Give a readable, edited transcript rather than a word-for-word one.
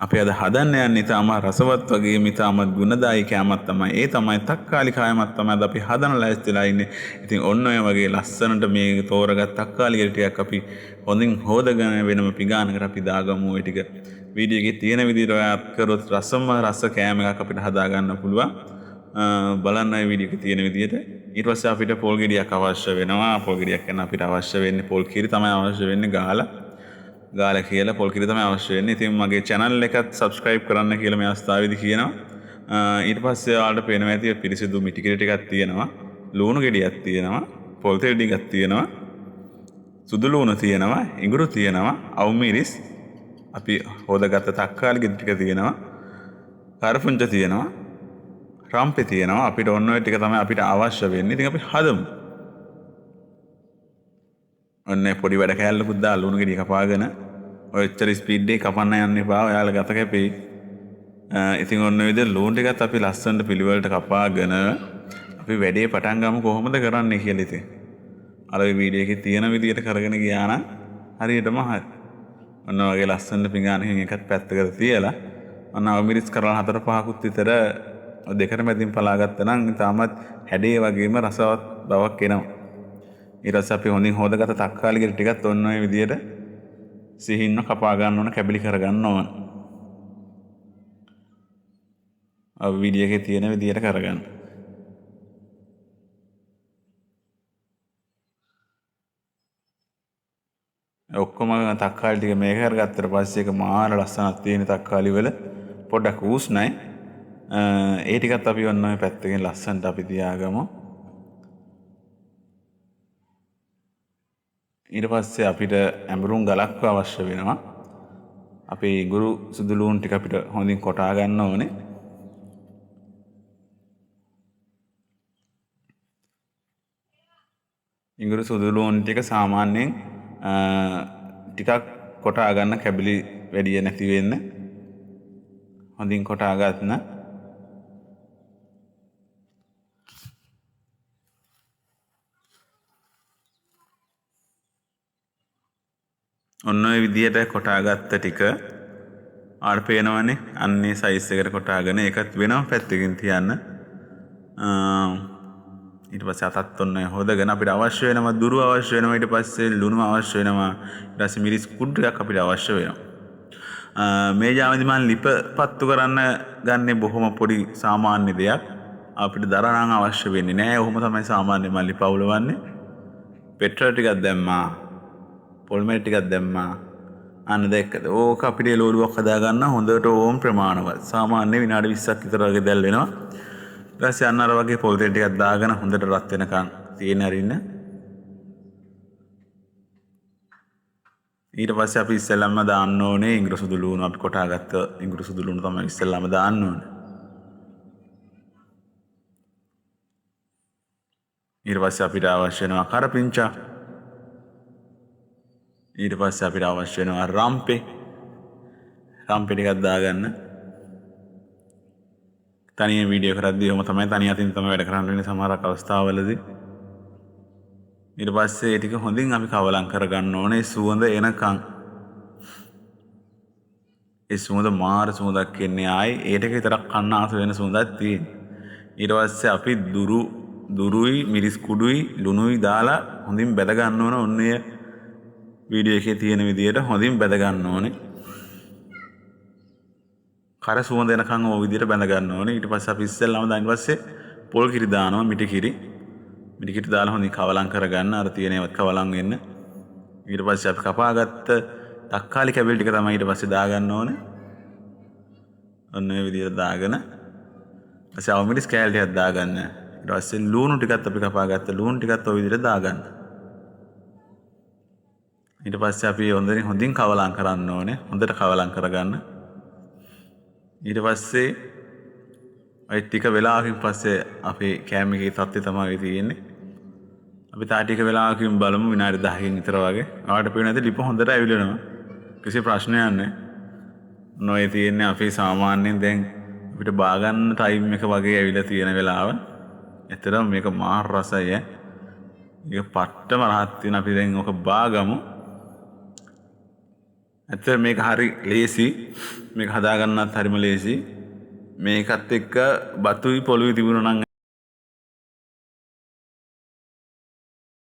අපි අද හදන්න යන්නේ ඊටම රසවත් වගේම ඊටම ගුණදායී කෑමක් තමයි. ඒ තමයි තක්කාලි කෑමක් තමයි අද අපි හදන්න ලෑස්තිලා ඉන්නේ. ඉතින් ඔන්න ඔය වගේ ලස්සනට මේ තෝරගත් තක්කාලි ගෙඩි ටිකක් අපි හොඳින් හොදගෙන වෙනම පිඟානකට අපි දාගමු. ඒ ටික වීඩියෝ එකේ තියෙන විදිහට ඔයාත් කරොත් රස කෑම එකක් අපිට හදා ගන්න පුළුවන්. බලන්න මේ වීඩියෝ එකේ තියෙන විදිහට. ඊට පස්සේ අපිට පොල් ගෙඩියක් අවශ්‍ය වෙනවා. පොල් ගෙඩියක් ගන්න අපිට අවශ්‍ය වෙන්නේ පොල් කිරි තමයි අවශ්‍ය වෙන්නේ ගාලා කියලා පොල් කිරි තමයි අවශ්‍ය වෙන්නේ. ඉතින් මගේ channel එකත් subscribe කරන්න කියලා මේ අවස්ථාවේදී කියනවා. ඊට පස්සේ ඔයාලට පේනවා ඇති පිරිසිදු මිටි කිරි ටිකක් තියෙනවා. ලුණු ගෙඩියක් තියෙනවා. පොල් තෙල් ටිකක් තියෙනවා. සුදු ලුණු තියෙනවා. ඉඟුරු තියෙනවා. අවුමිරිස් අපි හොදගත්ත තක්කාලි ගෙඩි ටික තියෙනවා. කරපුංච තියෙනවා. රම්පේ තියෙනවා. අපිට ඔන්න ඔය ටික තමයි අපිට අවශ්‍ය වෙන්නේ. ඉතින් අපි හදමු. ඔන්න පොඩි වැඩ කෑල්ලකුත් දාලා ලුණු ගෙඩිය කපාගෙන ඔච්චර ස්පීඩ් එකේ කපන්න යන්න එපා. ඔයාලා ගත කැපෙයි. ඉතින් ඔන්න ඔය විදිහට ලුණු ටිකත් අපි ලස්සනට පිළිවෙලට කපාගෙන අපි වැඩේ පටන් ගමු කොහොමද කරන්නේ කියලා ඉතින්. අර වීඩියෝ එකේ තියෙන විදිහට කරගෙන ගියා නම් හරියටම හරි. ඔන්න වගේ ලස්සනට පිඟානකින් එකත් පැත්තකට තියලා ඔන්න අවමිරිස් කරලා 4-5කුත් විතර දෙකට මැදින් පලාගත්තා නම් තාමත් හැඩේ වගේම රසවත් බවක් එනවා. ඊට පස්සේ අපි හොඳින් හොදගත්ත තක්කාලි ගෙඩි ටිකත් ඔන්න ඔය විදිහට සිහින්ව කපා ගන්න ඕන, කැබලි කර ගන්න ඕන. අව වීඩියෝ එකේ තියෙන විදිහට කරගන්න. ඔක්කොම තක්කාලි ටික මේක කරගත්තට පස්සේ ඒක මාර ලස්සනක් තියෙන තක්කාලි වල පොඩ්ඩක් ඌස්නයි. ඒ ටිකත් අපි ඔන්න ඔය පැත්තකින් ලස්සනට අපි තියාගමු. ඊට පස්සේ අපිට ඇඹරුම් ගලක් අවශ්‍ය වෙනවා. අපේ ඉඟුරු සුදු ලුණු ටික අපිට හොඳින් කොටා ගන්න ඕනේ. ඉඟුරු සුදු ලුණු ටික සාමාන්‍යයෙන් ටිකක් කොටා ගන්න කැබලි වැඩි නැති වෙන්න. හොඳින් කොටා ගන්න. ඔන්න ඔය විදිහට කොටාගත්ත ටික ආඩ පේනවනේ අන්නේ සයිස් එකට කොටාගෙන ඒකත් වෙනම පැත්තකින් තියන්න. ඊට පස්සේ අතත් ඔන්න හොදගෙන අපිට අවශ්‍ය වෙනවා දුරු අවශ්‍ය වෙනවා. ඊට පස්සේ ලුණු අවශ්‍ය වෙනවා. ඊට පස්සේ මිරිස් කුඩු ටිකක් අපිට අවශ්‍ය වෙනවා. මේ ජාමේදී මම ලිප පත්තු කරන්න ගන්නේ බොහොම පොඩි සාමාන්‍ය දෙයක්. අපිට දරණම් අවශ්‍ය වෙන්නේ නැහැ. ඔහොම තමයි සාමාන්‍යයෙන් මම ලිප අවුලවන්නේ. පෙට්‍රල් ටිකක් දැම්මා. පොල්මෙල් ටිකක් දැම්මා. අන්න දැක්කද? ඕක අපිට ලෝලුවක් හදා ගන්න හොඳට ඕම් ප්‍රමාණවත්. සාමාන්‍ය විනාඩි 20ක් විතර වගේ දැල් වෙනවා. ඊට පස්සේ අන්න අර වගේ පොල් තෙල් ටිකක් දාගෙන හොඳට රත් වෙනකන් තියෙන අරින්න. ඊට පස්සේ අපි ඉස්සෙල්ලාම දාන්න ඕනේ ඉඟුරු සුදු ලුණු. අපි කොටාගත්ත ඉඟුරු සුදු ලුණු තමයි ඉස්සෙල්ලාම දාන්න ඕනේ. ඊට පස්සේ අපිට අවශ්‍ය වෙනවා කරපිංචා. ඊට පස්සේ අපිට අවශ්‍ය වෙනවා රම්පේ. රම්පේ ටිකක් දාගන්න. තනියෙන් වීඩියෝ කරද්දී ඔහොම තමයි තනිය අතින් තමයි වැඩ කරන්න වෙන්නේ සමහරක් අවස්ථාවලදී. ඊට පස්සේ ඒ ටික හොඳින් අපි කවලම් කරගන්න ඕනේ සුවඳ එනකන්. ඒ සුවඳ මාර සුවඳක් එන්නේ ආයි ඒ ටික විතරක් කන්න ආස වෙන සුවඳක් තියෙන්නේ. ඊට පස්සේ අපි දුරුයි මිරිස් කුඩුයි ලුණුයි දාලා හොඳින් බැද ගන්න ඕන. ඔන්නේ වීඩියෝ එකේ තියෙන විදිහට හොඳින් බැද ගන්න ඕනේ. කර සුවඳ එනකන් ඕ විදිහට බැඳ ගන්න ඕනේ. ඊට පස්සේ අපි ඉස්සෙල්ලාම ඊට පස්සේ පොල් කිරි දානවා මිටි කිරි. මිටි කිරි දාලා හොඳින් කවලම් කරගන්න. අර තියෙන ඒවත් කවලම් වෙන්න. ඊට පස්සේ අපි කපාගත්ත තක්කාලි කැබලි ටික තමයි ඊට පස්සේ දාගන්න ඕනේ. ඔන්න ඔය විදිහට දාගෙන ඊපස්සේ අවමිරිස් කෑලි ටිකක් දාගන්න. ඊට පස්සේ ලුණු ටිකත් අපි කපාගත්ත ලුණු ටිකත් ඔය විදිහට දාගන්න. ඊට පස්සේ අපි හොඳින් කවලම් කරන්න ඕනේ. හොඳට කවලම් කරගන්න. ඊට පස්සේ ඔය ටික වෙලාවකින් පස්සේ අපේ කෑම එකේ තත්ත්වය තමයි තියෙන්නේ. අපි තා ටික වෙලාවකින් බලමු විනාඩි 10කින් විතර වගේ. ආවට පේන ඇති ලිප හොඳට ඇවිලෙනවා. කිසි ප්‍රශ්නයක් නැහැ. නොයේ තියෙන්නේ අපි සාමාන්‍යයෙන් දැන් අපිට බාගන්න ටයිම් එක වගේ ඇවිල්ලා තියෙන වෙලාව. ඇත්තටම මේක මාර රසයි ඈ. මේක පට්ටම රහත් වෙන අපි දැන් ඔක බාගමු. ඇත්තට මේක හරි ලේසි. මේක හදාගන්නත් හරිම ලේසි. මේකත් එක්ක බතුයි පොළොවේ තිබුණා නම්